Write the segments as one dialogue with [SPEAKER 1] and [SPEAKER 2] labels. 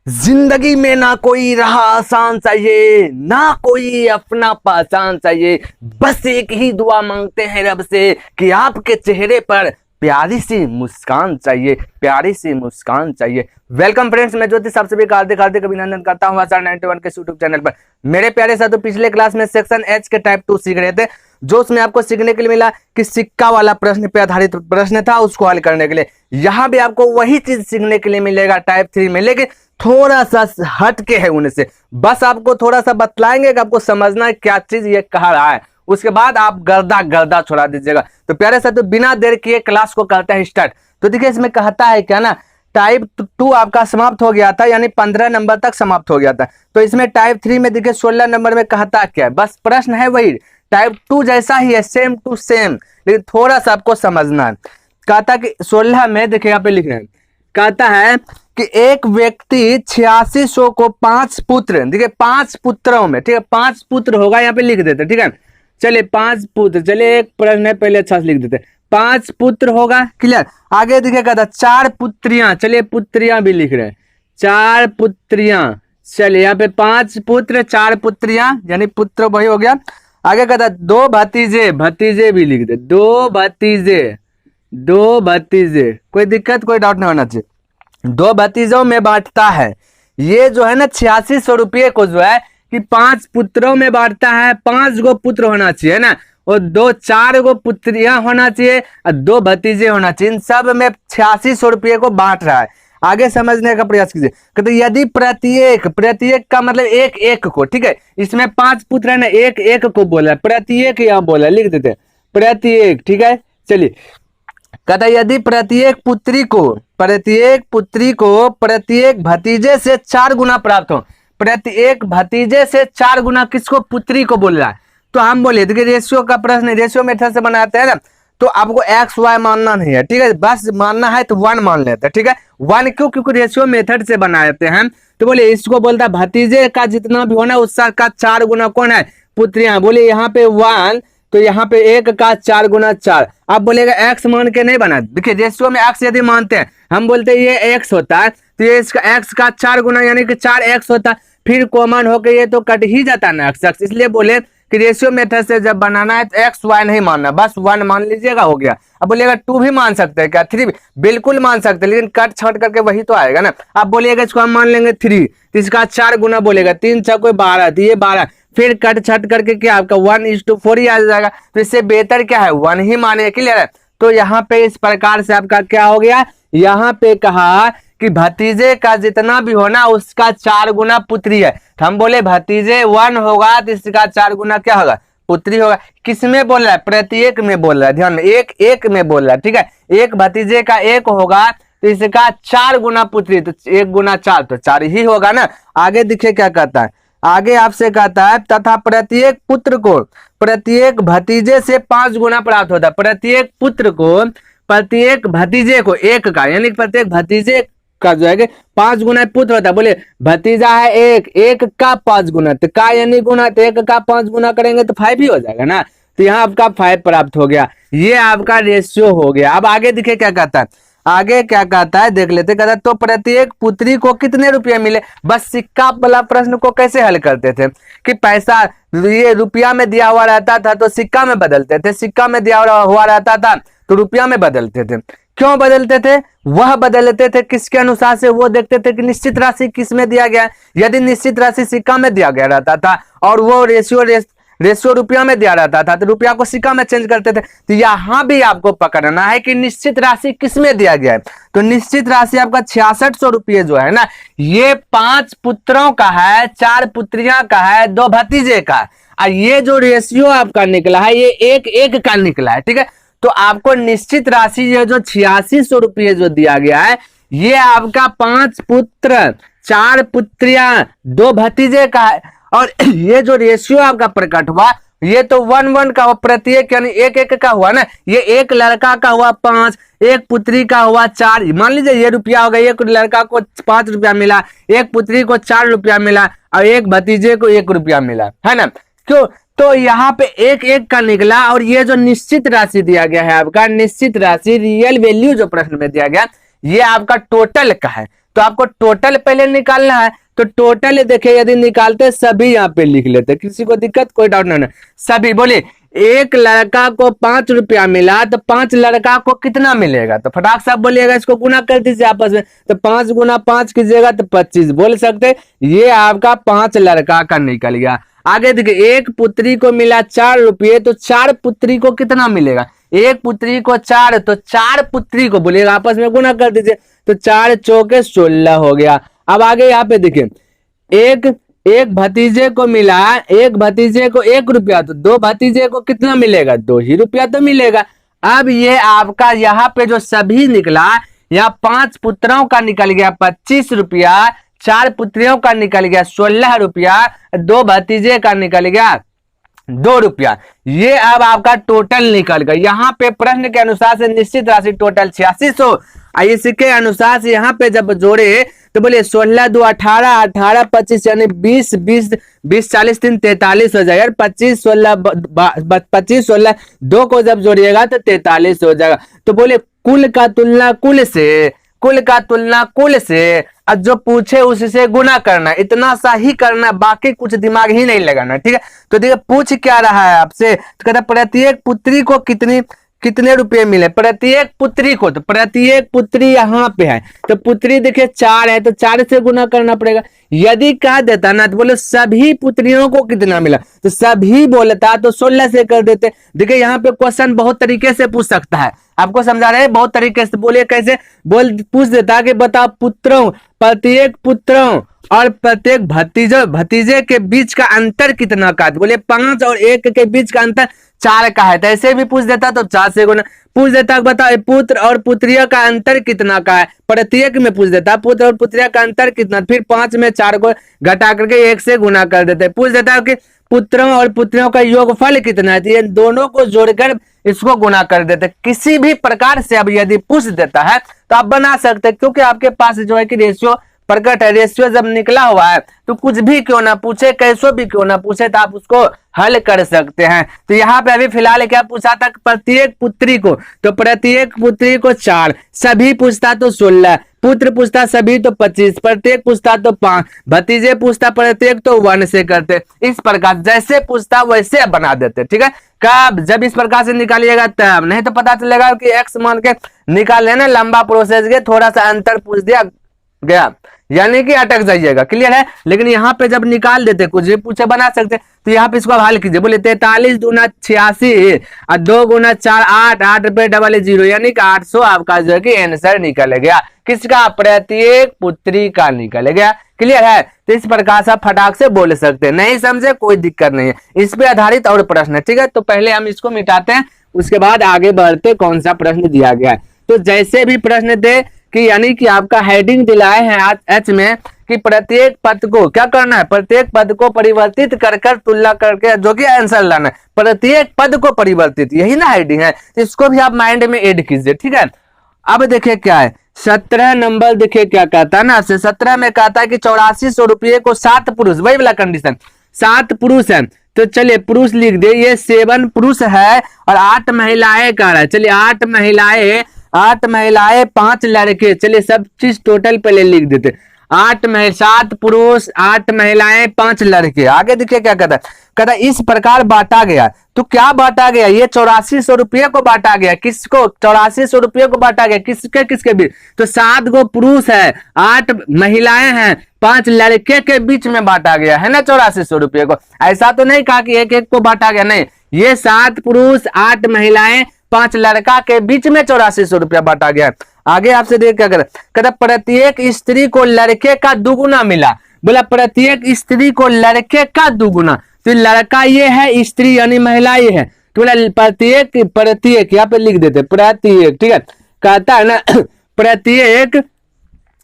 [SPEAKER 1] जिंदगी में ना कोई राह आसान चाहिए, ना कोई अपना पहचान चाहिए, बस एक ही दुआ मांगते हैं रब से कि आपके चेहरे पर प्यारी सी मुस्कान चाहिए, प्यारी सी मुस्कान चाहिए। वेलकम फ्रेंड्स, मैं ज्योतिष आप सभी का हार्दिक हार्दिक अभिनंदन करता हूँ आचार 91 के यूट्यूब चैनल पर। मेरे प्यारे साथियों, पिछले क्लास में सेक्शन एच के टाइप 2 सीख रहे थे, जो उसमें आपको सीखने के लिए मिला कि सिक्का वाला प्रश्न पे आधारित प्रश्न था, उसको हल करने के लिए। यहाँ भी आपको वही चीज सीखने के लिए मिलेगा टाइप 3 में, लेकिन थोड़ा सा हट के है उनसे। बस आपको थोड़ा सा बतलाएंगे कि आपको समझना है क्या चीज ये कह रहा है, उसके बाद आप गर्दा गर्दा छोड़ा दीजिएगा। तो प्यारे साथियों, बिना देर किए क्लास को करते हैं स्टार्ट। तो देखिए, इसमें कहता है क्या ना, टाइप 2 आपका समाप्त हो गया था, यानी 15 नंबर तक समाप्त हो गया था। तो इसमें टाइप 3 में देखिए 16 नंबर में कहता क्या है, बस प्रश्न है वही टाइप 2 जैसा ही है, सेम टू सेम, लेकिन थोड़ा सा आपको समझना है। कहता कि 16 में देखिए यहाँ पे लिख रहे हैं, कहता है कि एक व्यक्ति 8600 को 5 पुत्र, देखिए 5 पुत्रों में, ठीक है 5 पुत्र होगा, यहाँ पे लिख देते, ठीक है। चलिए 5 पुत्र, चलिए एक प्रश्न है पहले अच्छा से लिख देते, 5 पुत्र होगा, क्लियर। आगे देखिए कहता 4 पुत्रियां, चलिए पुत्रियां भी लिख रहे हैं, 4 पुत्रियां। चलिए यहाँ पे 5 पुत्र 4 पुत्रियां, यानी पुत्र वही हो गया। आगे कहता 2 भतीजे, भतीजे भी लिख दे, 2 भतीजे, 2 भतीजे, कोई दिक्कत कोई डाउट नहीं होना चाहिए। 2 भतीजों में बांटता है, ये जो है ना 8600 रुपये को जो है कि 5 पुत्रों में बांटता है, 5 गो पुत्र होना चाहिए ना, और 4 गो पुत्रियां होना चाहिए और 2 भतीजे होना चाहिए। इन सब में 8600 रुपये को बांट रहा है। आगे समझने का प्रयास कीजिए। कहते यदि प्रत्येक, प्रत्येक का मतलब एक एक को, ठीक है, इसमें 5 पुत्र है ना, एक एक को बोला, प्रत्येक यहाँ बोला, लिख देते हैं प्रत्येक, ठीक है। चलिए कहता यदि प्रत्येक पुत्री को, प्रत्येक पुत्री को प्रत्येक भतीजे से 4 गुना प्राप्त हो, प्रत्येक भतीजे से 4 गुना किसको, पुत्री को बोल रहा है। तो हम बोले देखिए रेशियो का प्रश्न, रेशियो मेथड से बनाते हैं ना, तो आपको एक्स वाई मानना नहीं है, ठीक है, बस मानना है तो 1 मान लेते हैं, ठीक है। 1 क्यों, क्योंकि रेशियो मेथड से बनाते हैं। तो बोले इसको बोलता भतीजे का जितना भी होना उसका 4 गुना कौन है, पुत्रियां। बोले यहाँ पे 1, तो यहाँ पे 1 का 4 गुना 4। आप बोलेगा एक्स मान के नहीं बना, देखिए रेशियो में एक्स यदि मानते हैं, हम बोलते हैं ये एक्स होता है, तो ये इसका एक्स का 4 गुना यानी कि 4x होता है, फिर कॉमन होकर ये तो कट ही जाता है ना एक्स, इसलिए बोले कि रेशियो मेथड से जब बनाना है तो एक्स वाई नहीं मानना, बस 1 मान लीजिएगा, हो गया। अब बोलिएगा 2 भी मान सकते हैं क्या, 3 भी बिल्कुल मान सकते हैं, लेकिन कट छट करके वही तो आएगा ना। आप बोलिएगा इसको हम मान लेंगे 3, तो इसका 4 गुना बोलेगा, 3 6 कोई 12, तो ये 12, फिर कट छट करके क्या आपका 1:4 ही आ जाएगा। तो इससे बेहतर क्या है 1 ही माने, क्लियर है। तो यहाँ पे इस प्रकार से आपका क्या हो गया, यहाँ पे कहा कि भतीजे का जितना भी होना उसका 4 गुना पुत्री है। हम बोले भतीजे 1 होगा तो इसका 4 गुना क्या होगा, पुत्री होगा। किसमें बोल रहा है, प्रत्येक में बोल रहा है, ध्यान में, एक एक में बोल रहा है, ठीक है। एक भतीजे का 1 होगा तो इसका 4 गुना पुत्री, तो 1 गुना 4 तो 4 ही होगा ना। आगे देखिए क्या कहता है, आगे आपसे कहता है तथा प्रत्येक पुत्र को प्रत्येक भतीजे से 5 गुना प्राप्त होता है। प्रत्येक पुत्र को प्रत्येक भतीजे को 1 का, यानी प्रत्येक भतीजे का जो है 5 गुना पुत्र होता है। बोले भतीजा है 1 का 5 गुना, तो का यानी गुना, तो 1 का 5 गुना करेंगे तो 5 ही हो जाएगा ना। तो यहाँ आपका 5 प्राप्त हो गया, ये आपका रेशियो हो गया। अब आगे देखिए क्या कहता है, आगे क्या कहता है देख लेते। कहता है तो प्रत्येक पुत्री को कितने रुपये मिले। बस सिक्का वाला प्रश्न को कैसे हल करते थे कि पैसा ये रुपया में दिया हुआ रहता था तो सिक्का में बदलते थे, सिक्का में दिया हुआ रहता था तो रुपया में बदलते थे। क्यों बदलते थे, वह बदलते थे किसके अनुसार से, वो देखते थे कि निश्चित राशि किस में दिया गया। यदि निश्चित राशि सिक्का में दिया गया रहता था और वो रेशियो रुपया में दिया रहता था तो रुपया को सिक्का में चेंज करते थे। तो यहां भी आपको पकड़ना है कि निश्चित राशि किस में दिया गया है। तो निश्चित राशि आपका 6600 रुपये जो है ना, ये 5 पुत्रों का है, 4 पुत्रियां का है, 2 भतीजे का, और ये जो रेशियो आपका निकला है ये 1 1 का निकला है, ठीक है। तो आपको निश्चित राशि ये जो 8600 रुपये जो दिया गया है, ये आपका 5 पुत्र 4 पुत्रियां 2 भतीजे का है, और ये जो रेशियो आपका प्रकट हुआ ये तो 1 1 का हुआ, प्रत्येक यानी 1 1 का हुआ ना। ये एक लड़का का हुआ 5, एक पुत्री का हुआ 4, मान लीजिए ये रुपया होगा, एक लड़का को 5 रुपया मिला, एक पुत्री को 4 रुपया मिला और एक भतीजे को 1 रुपया मिला, है ना। क्यों, तो यहाँ पे 1 1 का निकला। और ये जो निश्चित राशि दिया गया है आपका, निश्चित राशि रियल वैल्यू जो प्रश्न में दिया गया ये आपका टोटल का है। तो आपको टोटल पहले निकालना है। तो टोटल देखिए यदि निकालते सभी यहाँ पे लिख लेते, किसी को दिक्कत कोई डाउट नहीं। सभी बोलिए, एक लड़का को 5 रुपया मिला तो 5 लड़का को कितना मिलेगा? तो फटाक से आप बोलिएगा, इसको गुना कर दीजिए आपस में। तो 5 गुना 5 कीजिएगा तो 25 बोल सकते, ये आपका 5 लड़का का निकल गया। आगे देखिए, एक पुत्री को मिला 4 रुपये तो 4 पुत्री को कितना मिलेगा? एक पुत्री को 4 तो 4 पुत्री को बोलिएगा आपस में गुना कर दीजिए, तो 4 चौके 16 हो गया। अब आगे यहाँ पे देखिए, एक भतीजे को मिला, एक भतीजे को 1 रुपया तो 2 भतीजे को कितना मिलेगा? 2 ही रुपया तो मिलेगा। अब ये आपका यहाँ पे जो सभी निकला, यहाँ 5 पुत्रों का निकल गया 25 रुपया, 4 पुत्रियों का निकल गया 16 रुपया, 2 भतीजे का निकल गया 2 रुपया। ये अब आपका टोटल निकल गया। यहाँ पे प्रश्न के अनुसार से निश्चित राशि टोटल 8600, इसके अनुसार से यहाँ पे जब जोड़े तो बोलिए 16 2 18, 18 25 यानी 20 20 20 40 3 43 हो जाएगा। 25 16 25 16 2 को जब जोड़िएगा तो 43 हो जाएगा। तो बोले कुल का तुलना कुल से, कुल का तुलना कुल से, और जो पूछे उससे गुना करना, इतना सा ही करना, बाकी कुछ दिमाग ही नहीं लगाना। ठीक है, तो देखिए पूछ क्या रहा है आपसे, तो कहता प्रत्येक पुत्री को कितने रुपए मिले? प्रत्येक पुत्री को, तो प्रत्येक पुत्री यहाँ पे है तो पुत्री देखिए 4 है तो 4 से गुना करना पड़ेगा। यदि कह देता ना तो बोले सभी पुत्रियों को कितना मिला, तो सभी बोलता तो 16 से कर देते। देखिए यहाँ पे क्वेश्चन बहुत तरीके से पूछ सकता है, आपको समझा रहे हैं, बहुत तरीके से। बोलिए कैसे पूछ देता कि बताओ पुत्रों, प्रत्येक पुत्रों और प्रत्येक भतीजे के बीच का अंतर कितना का? बोले 5 और 1 के बीच का अंतर 4 का है, तो ऐसे भी पूछ देता तो 4 से गुना। पूछ देता बताओ पुत्र और पुत्रिया का अंतर कितना का है, प्रत्येक में पूछ देता पुत्र और पुत्रिया का अंतर कितना, फिर 5 में 4 को घटा करके 1 से गुना कर देते। पूछ देता कि पुत्रों और पुत्रियों का योगफल कितना है, तो ये दोनों को जोड़कर इसको गुना कर देते। किसी भी प्रकार से अब यदि पूछ देता है तो आप बना सकते, क्योंकि आपके पास जो है कि रेशियो प्रकट है। रेशियो जब निकला हुआ है तो कुछ भी क्यों ना पूछे, कैसो भी क्यों ना पूछे, तो आप उसको हल कर सकते हैं। तो यहाँ पे अभी फिलहाल क्या पूछा था, प्रत्येक पुत्री को, तो प्रत्येक पुत्री को 4, सभी पूछता तो 16, पुत्र पूछता सभी तो 25, प्रत्येक पूछता तो 5, भतीजे पूछता प्रत्येक तो 1 से करते। इस प्रकार जैसे पूछता वैसे बना देते। ठीक है, कब जब इस प्रकार से निकालिएगा तब, नहीं तो पता चलेगा कि एक्स मान के निकाल लेना, लंबा प्रोसेस के थोड़ा सा अंतर पूछ दिया गया, यानी कि अटक जाइएगा। क्लियर है, लेकिन यहाँ पे जब निकाल देते कुछ भी पूछे बना सकते। तो यहाँ पे इसको हल कीजिए, बोले 43 दूना 86 और 2 गुना 4 8, 8 रुपए डबल 0, यानी कि 800 आपका जो है कि आंसर निकल गया। किसका? प्रत्येक पुत्री का निकल गया। क्लियर है, तो इस प्रकार से फटाक से बोल सकते हैं। नहीं समझे कोई दिक्कत नहीं है, इस पे आधारित और प्रश्न है। ठीक है, तो पहले हम इसको मिटाते हैं, उसके बाद आगे बढ़ते कौन सा प्रश्न दिया गया है। तो जैसे भी प्रश्न दे कि यानी कि आपका हेडिंग दिलाए हैं एच में कि प्रत्येक पद को क्या करना है, प्रत्येक पद को परिवर्तित कर तुलना करके जो कि आंसर लाना है, प्रत्येक पद को परिवर्तित, यही ना हेडिंग है। इसको भी आप माइंड में ऐड कीजिए। ठीक है, अब देखिए क्या है 17 नंबर, देखिए क्या कहता है ना, 17 में कहता है कि 8400 रुपये को 7 पुरुष, वही वाला कंडीशन, 7 पुरुष है। तो चलिए पुरुष लिख दे, ये 7 पुरुष है और 8 महिलाएं कह रहा है। चलिए 8 महिलाएं 5 लड़के, चलिए सब चीज टोटल पहले लिख देते। 7 पुरुष 8 महिलाएं 5 लड़के। आगे देखिए क्या कहता है, इस प्रकार बांटा गया। तो क्या बांटा गया, ये 8400 रुपये को बांटा गया। किसको? 8400 रुपये को बांटा गया, किसके बीच? तो 7 गो पुरुष है, 8 महिलाएं हैं, 5 लड़के के बीच में बांटा गया है ना 8400 रुपये को। ऐसा तो नहीं कहा कि एक एक को बांटा गया, नहीं, ये 7 पुरुष 8 महिलाएं 5 लड़का के बीच में 8400 रुपया बांटा गया। आगे आपसे देख क्या कहता, प्रत्येक स्त्री को लड़के का दुगुना मिला। बोला प्रत्येक स्त्री को लड़के का दुगुना, तो लड़का ये है, स्त्री यानी महिला ये है, तो बोला प्रत्येक यहाँ पे लिख देते प्रत्येक। ठीक है, कहता है ना प्रत्येक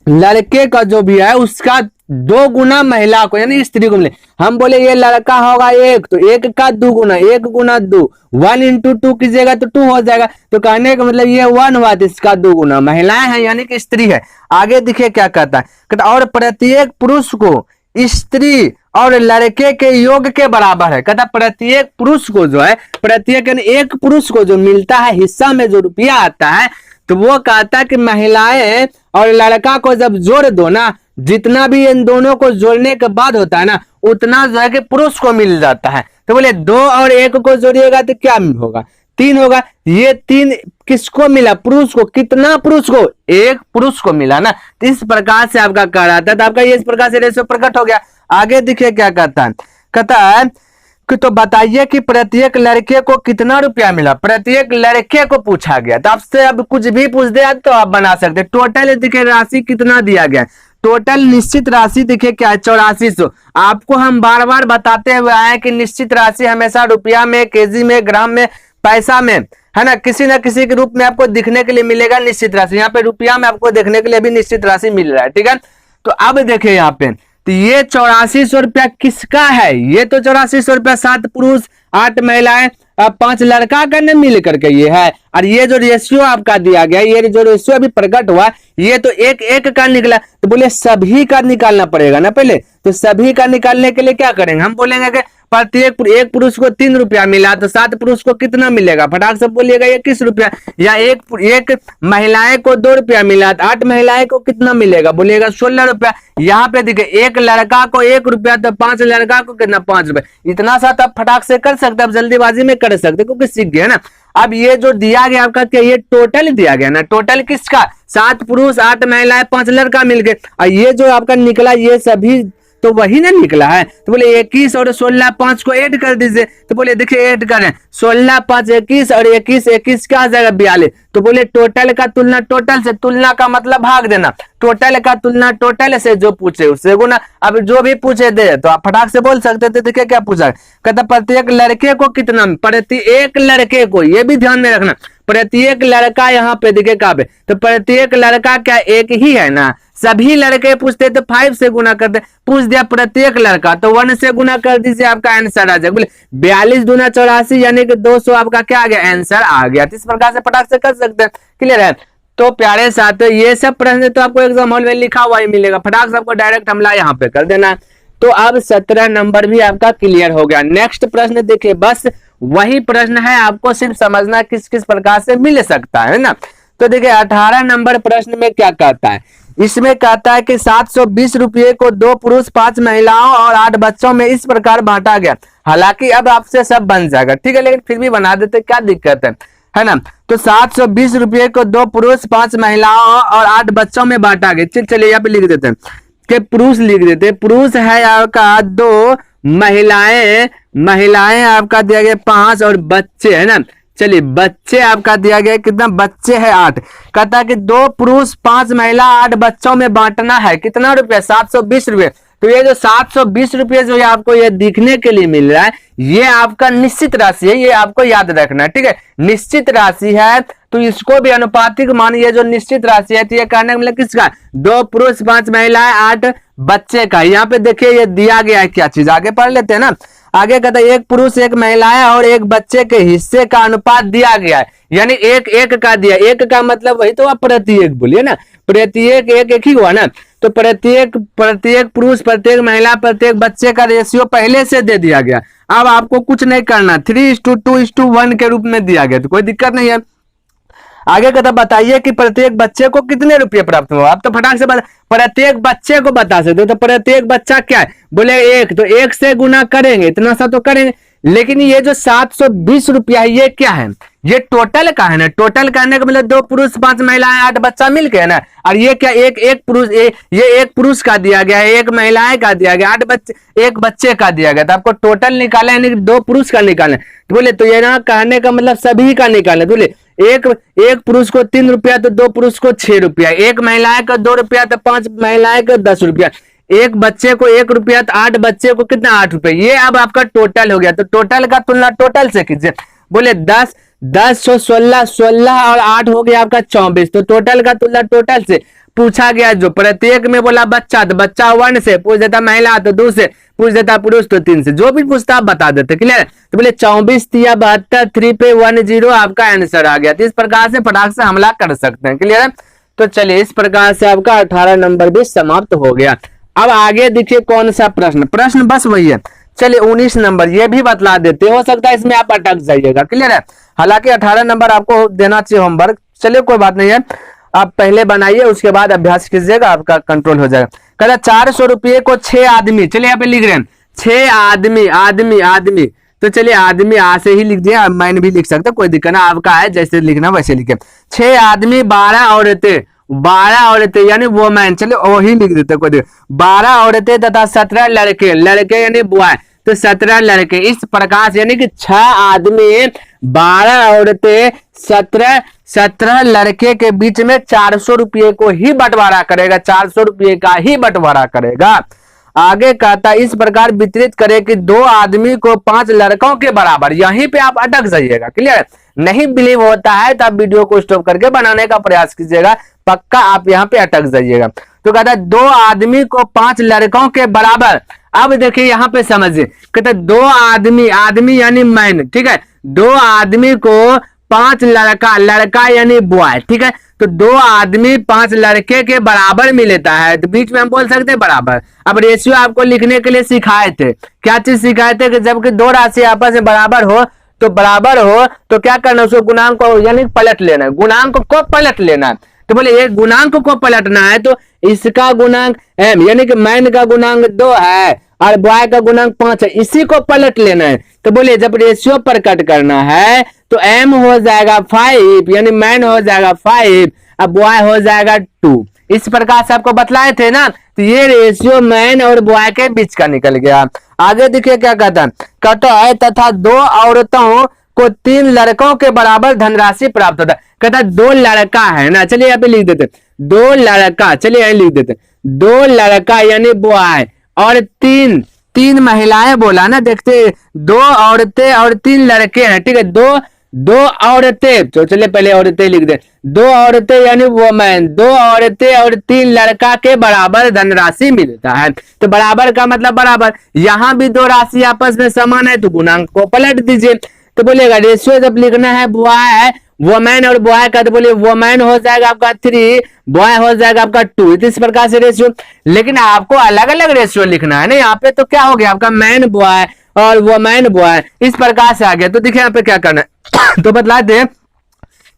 [SPEAKER 1] लड़के का जो भी है उसका 2 गुना महिला को यानी स्त्री को मिले। हम बोले ये लड़का होगा 1, तो 1 का 2 गुना, 1 गुना 2, 1 इंटू 2 कीजिएगा तो 2 हो जाएगा। तो कहने का मतलब ये 1 हुआ, तो इसका 2 गुना महिलाएं हैं यानी कि स्त्री है। आगे देखिए क्या कहता है, और प्रत्येक पुरुष को स्त्री और लड़के के योग के बराबर है। कहता प्रत्येक पुरुष को जो है, प्रत्येक यानी एक पुरुष को जो मिलता है हिस्सा में जो रुपया आता है, तो वो कहता है कि महिलाएं और लड़का को जब जोड़ दो ना, जितना भी इन दोनों को जोड़ने के बाद होता है ना, उतना जो है कि पुरुष को मिल जाता है। तो बोले 2 और 1 को जोड़िएगा तो क्या होगा, 3 होगा। ये 3 किसको मिला, पुरुष को। कितना पुरुष को, 1 पुरुष को मिला ना। तो इस प्रकार से आपका कह रहा था, तो आपका ये इस प्रकार से रेशो प्रकट हो गया। आगे देखिए क्या कहता है, कहता है कि तो बताइए कि प्रत्येक लड़के को कितना रुपया मिला। प्रत्येक लड़के को पूछा गया, तो आपसे अब कुछ भी पूछ दिया तो आप बना सकते। टोटल देखिए राशि कितना दिया गया, टोटल निश्चित राशि देखिए क्या है, 8400। आपको हम बार बार बताते हुए आए कि निश्चित राशि हमेशा रुपया में, केजी में, ग्राम में, पैसा में, है ना, किसी ना किसी के रूप में आपको दिखने के लिए मिलेगा निश्चित राशि। यहाँ पे रुपया में आपको देखने के लिए भी निश्चित राशि मिल रहा है, ठीक है। तो अब देखिए यहाँ पे, तो ये 8400 रुपया किसका है, ये तो 8400 रुपया 7 पुरुष 8 महिलाएं 5 लड़का का न मिल करके ये है। और ये जो रेशियो आपका दिया गया, ये जो रेशियो अभी प्रकट हुआ, ये तो 1-1 का निकला। तो बोले सभी का निकालना पड़ेगा ना पहले। तो सभी का निकालने के लिए क्या करेंगे, हम बोलेंगे कि प्रत्येक 1 पुरुष को 3 रुपया मिला, तो 7 पुरुष को कितना मिलेगा, फटाक से बोलिएगा 21 रुपया। या एक महिलाएं को 2 रुपया मिला, तो 8 महिलाएं को कितना मिलेगा, बोलिएगा 16 रुपया। यहाँ पे देखिए 1 लड़का को 1 रुपया, तो 5 लड़का को कितना, 5 रुपया। इतना सा तो आप फटाक से कर सकते, आप जल्दीबाजी में कर सकते क्योंकि सीख गए ना। अब ये जो दिया गया आपका क्या, ये टोटल दिया गया ना, टोटल किसका, 7 पुरुष 8 महिलाएं 5 लड़का मिलके। और ये जो आपका निकला ये सभी तो वही ना निकला है। तो बोले 21 और 16 5 को ऐड कर दीजिए। तो बोले देखिए ऐड करें, 16 5 21 और 21 क्या आ जाएगा 42। तो बोले टोटल का तुलना टोटल से, तुलना का मतलब भाग देना, टोटल का तुलना टोटल से, जो पूछे उससे गुना। अब जो भी पूछे दे तो आप फटाक से बोल सकते थे। देखिए क्या पूछा, कहता प्रत्येक लड़के को कितना, प्रत्येक लड़के को, ये भी ध्यान में रखना, प्रत्येक लड़का यहाँ पे देखिए कहाँ पे, तो प्रत्येक लड़का क्या एक ही है ना, सभी लड़के पूछते तो 5 से गुना करते, पूछ दिया प्रत्येक लड़का तो 1 से गुना कर दीजिए, आपका आंसर आ जाएगा। बोले 42 दूना 84 यानी कि 200 आपका क्या आ गया, आंसर आ गया। इस प्रकार से फटाक से कर सकते हैं, क्लियर है। तो प्यारे साथियों ये सब प्रश्न तो आपको एग्जाम हॉल में लिखा हुआ ही मिलेगा, फटाक से आपको डायरेक्ट हमला यहाँ पे कर देना। तो अब 17 नंबर भी आपका क्लियर हो गया। नेक्स्ट प्रश्न देखिए, बस वही प्रश्न है, आपको सिर्फ समझना किस किस प्रकार से मिल सकता है ना। तो देखिए 18 नंबर प्रश्न में क्या कहता है, इसमें कहता है कि 720 रुपये को 2 पुरुष 5 महिलाओं और 8 बच्चों में इस प्रकार बांटा गया। हालांकि अब आपसे सब बन जाएगा, ठीक है, लेकिन फिर भी बना देते, क्या दिक्कत है ना। तो 720 रुपये को 2 पुरुष 5 महिलाओं और 8 बच्चों में बांटा गया। चलिए यहाँ पे लिख देते हैं कि पुरुष लिख देते हैं। पुरुष है आपका 2, महिलाएं आपका दिया गया 5 और बच्चे है ना। चलिए बच्चे आपका दिया गया कितना, बच्चे है 8। कहता है कि 2 पुरुष 5 महिला 8 बच्चों में बांटना है कितना रुपया, 720 रुपये। तो ये जो 720 रुपये जो है आपको ये दिखने के लिए मिल रहा है, ये आपका निश्चित राशि है, ये आपको याद रखना है, ठीक है। निश्चित राशि है तो इसको भी अनुपातिक मानिए, जो निश्चित राशि है तो ये कहने का मतलब किसका, 2 पुरुष 5 महिलाएं 8 बच्चे का। यहाँ पे देखिए ये दिया गया है क्या चीज, आगे पढ़ लेते हैं ना। आगे कहता है 1 पुरुष 1 महिलाएं और 1 बच्चे के हिस्से का अनुपात दिया गया है, यानी 1-1 का दिया। 1 का मतलब वही तो आप प्रत्येक बोलिए ना, प्रत्येक 1-1 ही हुआ ना। तो प्रत्येक पुरुष प्रत्येक महिला प्रत्येक बच्चे का रेशियो पहले से दे दिया गया। अब आपको कुछ नहीं करना, 3:2:1 के रूप में दिया गया, तो कोई दिक्कत नहीं है। आगे कहता बताइए कि प्रत्येक बच्चे को कितने रुपये प्राप्त हुआ। आप तो फटाक से प्रत्येक बच्चे को बता सकते हो। तो प्रत्येक बच्चा क्या है, बोले 1, तो 1 से गुना करेंगे, इतना सा तो करेंगे। लेकिन ये जो 720 रुपया है ये क्या है, ये टोटल का है ना। टोटल कहने का मतलब 2 पुरुष 5 महिलाएं 8 बच्चा मिलके है ना। और ये क्या, एक पुरुष, ये 1 पुरुष का दिया गया है, 1 महिलाएं का दिया गया, 8 बच्चे, 1 बच्चे का दिया गया। तो आपको टोटल निकालना है, 2 पुरुष का निकालना है। तो बोले तो ये ना कहने का मतलब सभी का निकालना। बोले एक पुरुष को 3 रुपया तो 2 पुरुष को 6 रुपया, 1 महिलाएं को 2 रुपया तो 5 महिलाएं को 10 रुपया, 1 बच्चे को 1 रुपया तो 8 बच्चे को कितना 8 रुपये। ये अब आपका टोटल हो गया। तो टोटल का तुलना टोटल से कीजिए। बोले 10 16 और 8 हो गया आपका 24। तो टोटल का तुलना टोटल से। पूछा गया जो प्रत्येक में बोला बच्चा, तो बच्चा 1 से पूछ देता, महिला तो 2 से पूछ देता, पुरुष तो 3 से, जो भी पूछता आप बता देते, क्लियर। तो बोले 24 3 72 3 पे 10 आपका आंसर आ गया। तो इस प्रकार से फटाक से हमला कर सकते हैं, क्लियर है। तो चलिए इस प्रकार से आपका 18 नंबर भी समाप्त हो गया। अब आगे देखिए कौन सा प्रश्न बस वही है। चलिए 19 नंबर ये भी बतला देते, हो सकता है इसमें आप अटक जाइएगा, क्लियर है। हालांकि 18 नंबर आपको देना चाहिए होमवर्क, चलिए कोई बात नहीं है। आप पहले बनाइए, उसके बाद अभ्यास कीजिएगा, आपका कंट्रोल हो जाएगा। कहता 400 रुपये को 6 आदमी, चलिए यहाँ पे लिख रहे हैं 6 आदमी, आदमी आदमी, तो चलिए आदमी आ से ही लिख दिया, मैन भी लिख सकते, कोई दिक्कत ना, आपका है जैसे लिखना वैसे लिखे। 6 आदमी 12 औरतें, 12 औरतें यानी वोमेन, चलिए वही लिख देते कोई दिक्कत, 12 औरतें तथा 17 लड़के, लड़के यानी बॉय, तो 17 लड़के। इस प्रकार से यानी कि 6 आदमी 12 औरतें 17 लड़के के बीच में 400 रुपये को ही बंटवारा करेगा, 400 रुपये का ही बंटवारा करेगा। आगे कहता इस प्रकार वितरित करे कि 2 आदमी को 5 लड़कों के बराबर। यहीं पे आप अटक जाइएगा, क्लियर? नहीं बिलीव होता है तो आप वीडियो को स्टॉप करके बनाने का प्रयास कीजिएगा, पक्का आप यहाँ पे अटक जाइएगा। तो कहता 2 आदमी को 5 लड़कों के बराबर। अब देखिए यहाँ पे समझिए, कहता 2 आदमी, आदमी यानी मैन, ठीक है, 2 आदमी को 5 लड़का, लड़का यानी बॉय, ठीक है, तो 2 आदमी 5 लड़के के बराबर मिलता है, तो बीच में हम बोल सकते हैं बराबर। अब रेशियो आपको लिखने के लिए सिखाए थे, क्या चीज सिखाए थे कि जबकि 2 राशि आपस में बराबर हो तो बराबर हो तो क्या करना, उसको गुणांक को यानी पलट लेना है, गुणांक को पलट लेना है। तो बोले एक गुणांक को पलटना है तो इसका गुणांक m यानी कि मैन का गुणांक 2 है और बॉय का गुणांक 5 है, इसी को पलट लेना है। तो बोले जब रेशियो पर कट करना है तो m हो जाएगा 5 यानी मैन हो जाएगा 5 अब बॉय हो जाएगा 2। इस प्रकार से आपको बतलाए थे ना, तो ये रेशियो मैन और बॉय के बीच का निकल गया। आगे देखिए क्या कहता है, कहता है तथा 2 औरतों को 3 लड़कों के बराबर धनराशि प्राप्त होता है। कहता 2 लड़का है ना, चलिए यहाँ पे लिख देते 2 लड़का, चलिए यहाँ लिख देते 2 लड़का यानी बॉय और 3 महिलाएं बोला ना, देखते 2 औरतें और 3 लड़के हैं, ठीक है, 2 औरतें, तो चलिए पहले औरतें लिख दे, 2 औरतें यानी वोमेन, 2 औरतें और 3 लड़का के बराबर धनराशि मिलता है। तो बराबर का मतलब बराबर, यहाँ भी 2 राशि आपस में समान है तो गुणांक को पलट दीजिए। तो बोलेगा रेशियो जब लिखना है बॉय वोमेन और बॉय का, तो बोलिए वोमेन हो जाएगा आपका 3, बॉय हो जाएगा आपका 2, इस प्रकार से रेशियो। लेकिन आपको अलग अलग रेशियो लिखना है ना, यहाँ पे तो क्या हो गया आपका मैन बॉय और वोमेन बॉय, इस प्रकार से आ गया। तो देखिए यहाँ पे क्या करना है तो बतला दे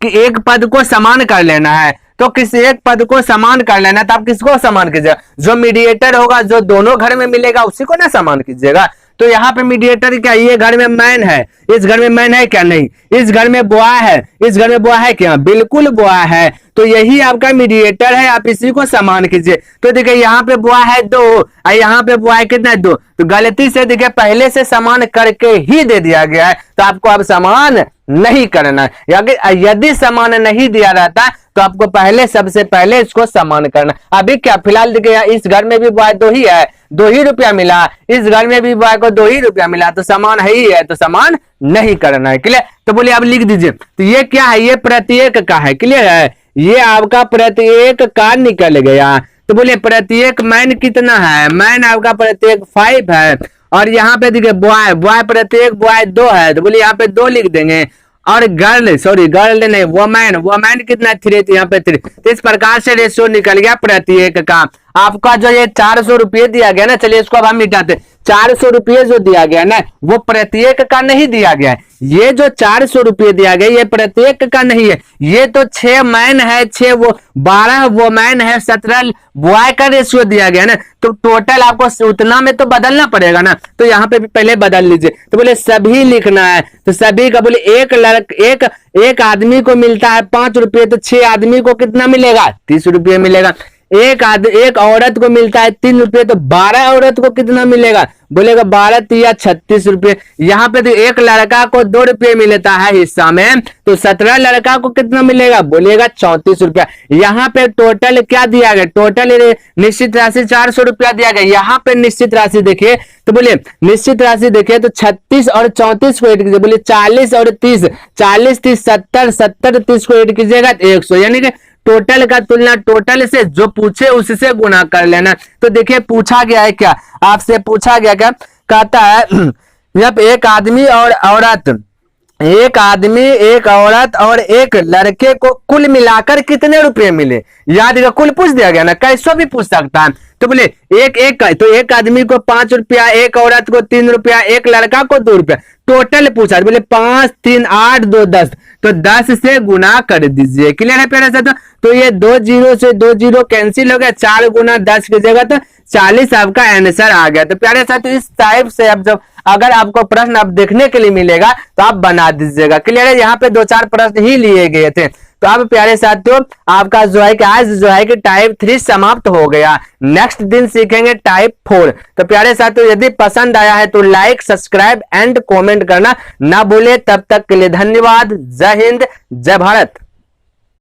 [SPEAKER 1] कि एक पद को समान कर लेना है, तो किसी एक पद को समान कर लेना है तो आप किसको समान कीजिएगा, जो मीडिएटर होगा जो दोनों घर में मिलेगा उसी को ना समान कीजिएगा। तो यहाँ पे मीडिएटर क्या, ये घर में मैन है, इस घर में मैन है क्या, नहीं, इस घर में बॉय है, इस घर में बॉय है क्या, बिल्कुल बॉय है, तो यही आपका मीडिएटर है, आप इसी को समान कीजिए। तो देखिए यहाँ पे बॉय है 2 और यहाँ पे बॉय कितना है 2, तो गलती से देखिए पहले से समान करके ही दे दिया गया है, तो आपको अब समान नहीं करना है। यदि समान नहीं दिया रहता तो आपको पहले सबसे पहले इसको समान करना। अभी क्या फिलहाल देखिए इस घर में भी बॉय 2 ही है, 2 ही रुपया मिला, इस घर में भी बॉय को 2 ही रुपया मिला, तो समान है ही है, तो समान नहीं करना है, क्लियर? तो बोलिए आप लिख दीजिए, तो ये क्या है, ये प्रत्येक का है, क्लियर है, ये आपका प्रत्येक का निकल गया। तो बोलिए प्रत्येक मैन कितना है, मैन आपका प्रत्येक 5 है और यहाँ पे देखिए बॉय प्रत्येक बॉय 2 है, तो बोलिए यहाँ पे 2 लिख देंगे। और गर्ल, सॉरी गर्ल नहीं, वोमैन कितना 3, तो यहाँ पे 3। तो इस प्रकार से रेशियो निकल गया प्रत्येक का। आपका जो ये 400 रुपये दिया गया ना, चलिए इसको अब हम मिटाते, 400 रुपये जो दिया गया ना वो प्रत्येक का नहीं दिया गया है, ये जो 400 रुपये दिया गया ये प्रत्येक का नहीं है, ये तो 6 मैन है, 6 वो 12 वो मैन है, 17 बॉय का रेशियो दिया गया ना, तो टोटल आपको उतना में तो बदलना पड़ेगा ना, तो यहाँ पे पहले बदल लीजिए। तो बोले सभी लिखना है, तो सभी का बोले एक आदमी को मिलता है 5 रुपये, तो 6 आदमी को कितना मिलेगा 30 रुपये मिलेगा। एक औरत को मिलता है 3 रुपये, तो 12 औरत को कितना मिलेगा, बोलेगा 12 तिया 36 रुपये। यहाँ पे तो एक लड़का को 2 रुपये मिलता है हिस्सा में, तो 17 लड़का को कितना मिलेगा, बोलेगा 34 रुपया। यहाँ पे टोटल क्या दिया गया, टोटल निश्चित राशि 400 रुपया दिया गया। यहाँ पे निश्चित राशि देखिए, तो बोलिए निश्चित राशि देखिए तो 36 और 34 को ऐड कीजिए, बोलिए 40 और 30, 40 30 70, 70 30 को ऐड कीजिएगा 100, यानी कि टोटल का तुलना टोटल से जो पूछे उससे गुना कर लेना। तो देखिए पूछा गया है क्या, आपसे पूछा गया क्या, कहता है जब एक आदमी और औरत एक आदमी, एक औरत और एक लड़के को कुल मिलाकर कितने रुपए मिले, याद रखो, कुल पूछ दिया गया ना, कैसे भी पूछ सकता है। तो बोले तो एक आदमी को 5 रुपया, एक औरत को 3 रुपया, एक लड़का को 2 रुपया, टोटल पूछा। बोले 5 3 8 2 10, तो 10 से गुना कर दीजिए। क्लियर है प्यारे साथियों? तो ये 2 जीरो से 2 जीरो कैंसिल हो गया, 4 गुना 10 की जगह तो 40 आपका आंसर आ गया। तो प्यारे साथियों इस टाइप से अब जब अगर आपको प्रश्न अब देखने के लिए मिलेगा तो आप बना दीजिएगा। क्लियर है? यहाँ पे 2-4 प्रश्न ही लिए गए थे। तो अब प्यारे साथियों आपका जो है कि आज जो है कि टाइप 3 समाप्त हो गया। नेक्स्ट दिन सीखेंगे टाइप 4। तो प्यारे साथियों यदि पसंद आया है तो लाइक, सब्सक्राइब एंड कमेंट करना ना भूले। तब तक के लिए धन्यवाद। जय हिंद, जय भारत।